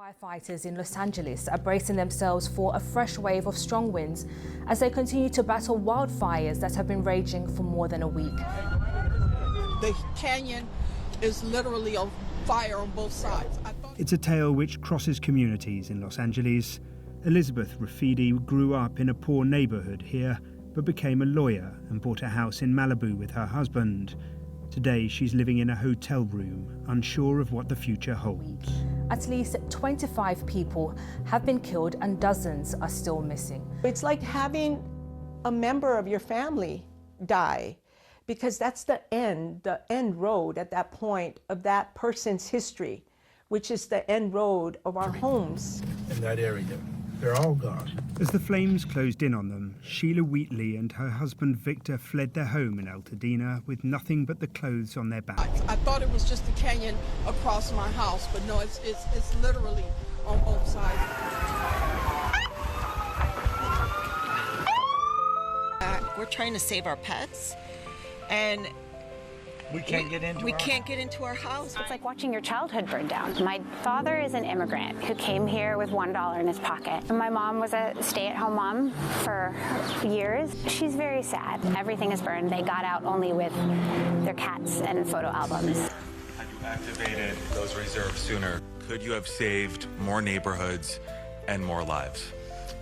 Firefighters in Los Angeles are bracing themselves for a fresh wave of strong winds as they continue to battle wildfires that have been raging for more than a week. The canyon is literally on fire on both sides. It's a tale which crosses communities in Los Angeles. Elizabeth Rafidi grew up in a poor neighborhood here, but became a lawyer and bought a house in Malibu with her husband. Today, she's living in a hotel room, unsure of what the future holds. At least 25 people have been killed and dozens are still missing. It's like having a member of your family die, because that's the end road at that point of that person's history, which is the end road of our homes. In that area, they're all gone. As the flames closed in on them, Sheila Wheatley and her husband Victor fled their home in Altadena with nothing but the clothes on their backs. I thought it was just the canyon across my house, but no, it's literally on both sides. We're trying to save our pets, and We can't get into our house. It's like watching your childhood burn down. My father is an immigrant who came here with $1 in his pocket. And my mom was a stay-at-home mom for years. She's very sad. Everything is burned. They got out only with their cats and photo albums. Had you activated those reserves sooner, could you have saved more neighborhoods and more lives?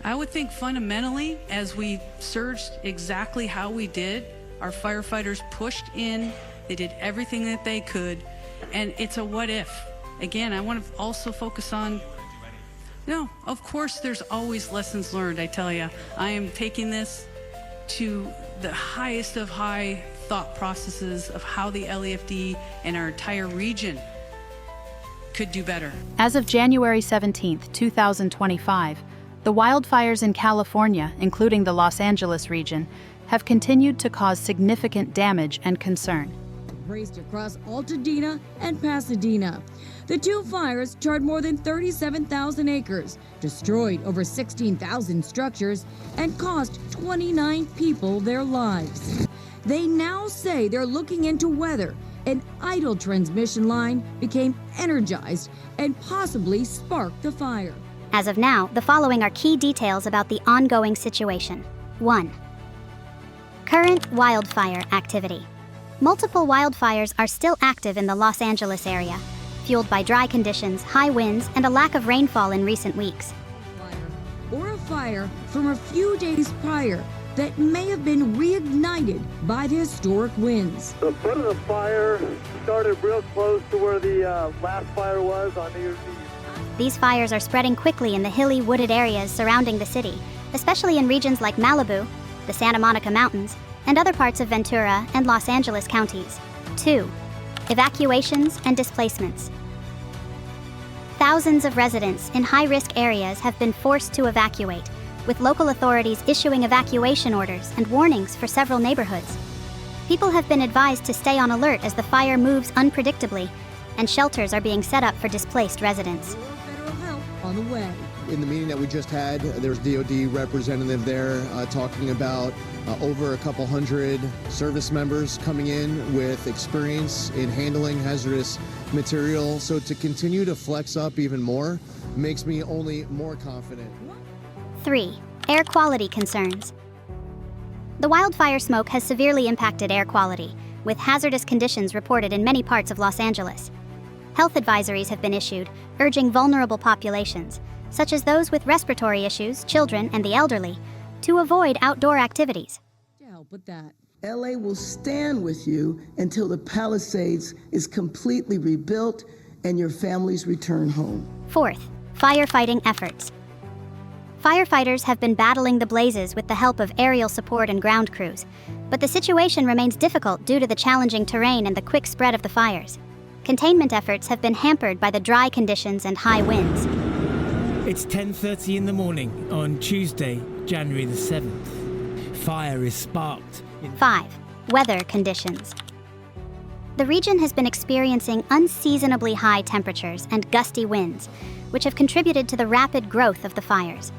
I would think fundamentally, as we surged exactly how we did, our firefighters pushed in. They did everything that they could, and it's a what if. Again, I want to also focus on, no, of course there's always lessons learned, I tell you. I am taking this to the highest of high thought processes of how the LAFD and our entire region could do better. As of January 17th, 2025, the wildfires in California, including the Los Angeles region, have continued to cause significant damage and concern. Raced across Altadena and Pasadena. The two fires charred more than 37,000 acres, destroyed over 16,000 structures, and cost 29 people their lives. They now say they're looking into whether an idle transmission line became energized and possibly sparked the fire. As of now, the following are key details about the ongoing situation. 1. Current wildfire activity. Multiple wildfires are still active in the Los Angeles area, fueled by dry conditions, high winds, and a lack of rainfall in recent weeks. Or a fire from a few days prior that may have been reignited by the historic winds. The foot of the fire started real close to where the last fire was on New Year's Eve. These fires are spreading quickly in the hilly, wooded areas surrounding the city, especially in regions like Malibu, the Santa Monica Mountains, and other parts of Ventura and Los Angeles counties. 2. Evacuations and displacements. Thousands of residents in high-risk areas have been forced to evacuate, with local authorities issuing evacuation orders and warnings for several neighborhoods. People have been advised to stay on alert as the fire moves unpredictably, and shelters are being set up for displaced residents. Federal help on the way. In the meeting that we just had, there was DOD representative there talking about over a couple hundred service members coming in with experience in handling hazardous material. So to continue to flex up even more makes me only more confident. 3. Air quality concerns. The wildfire smoke has severely impacted air quality, with hazardous conditions reported in many parts of Los Angeles. Health advisories have been issued, urging vulnerable populations, such as those with respiratory issues, children, and the elderly, to avoid outdoor activities. To help with that, LA will stand with you until the Palisades is completely rebuilt and your families return home. 4th, firefighting efforts. Firefighters have been battling the blazes with the help of aerial support and ground crews, but the situation remains difficult due to the challenging terrain and the quick spread of the fires. Containment efforts have been hampered by the dry conditions and high winds. It's 10:30 in the morning on Tuesday, January the 7th. Fire is sparked. 5. Weather conditions. The region has been experiencing unseasonably high temperatures and gusty winds, which have contributed to the rapid growth of the fires.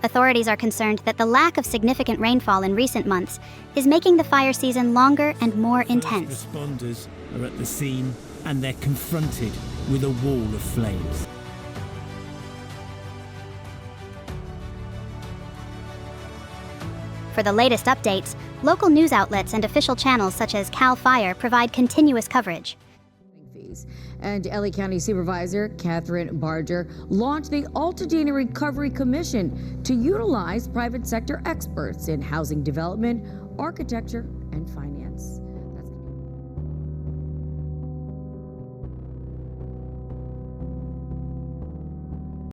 Authorities are concerned that the lack of significant rainfall in recent months is making the fire season longer and more intense. First responders are at the scene and they're confronted with a wall of flames. For the latest updates, local news outlets and official channels such as CAL FIRE provide continuous coverage. And LA County Supervisor Catherine Barger launched the Altadena Recovery Commission to utilize private sector experts in housing development, architecture, and finance.